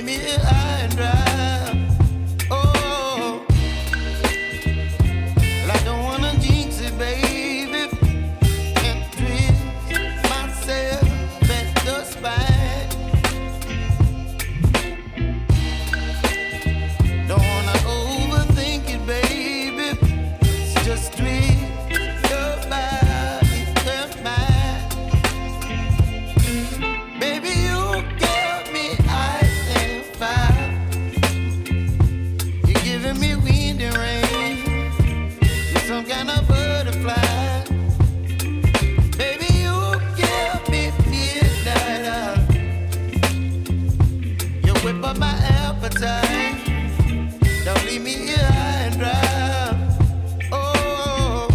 leave me high and dry. Oh, well, I don't wanna jinx it, baby, and twist myself at the spine. Don't wanna overthink it, baby. It's just twist your body and mine. Baby, you give me ice and fire. You're giving me wind and rain. You're some kind of butterfly. Baby, you give me midnight. You whip up my appetite. Don't leave me here high and dry. Oh,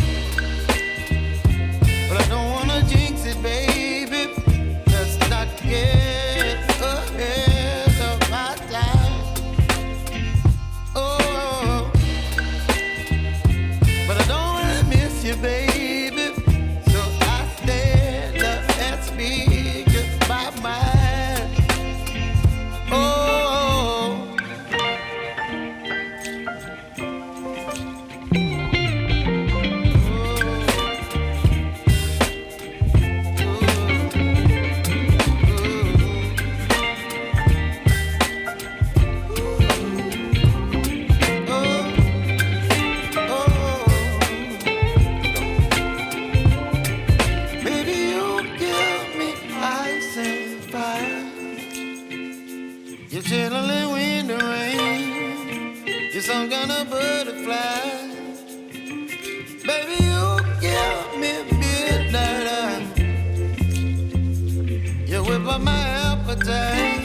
but I don't wanna jinx it, baby. Let's not get ahead of my time. Oh, but I don't wanna miss you, baby. So I stand up and speak my mind. Oh. Baby, you give me ice and fire. You're chilling wind and rain. You're some kind of butterfly. Baby, you give me midnight. You whip up my appetite.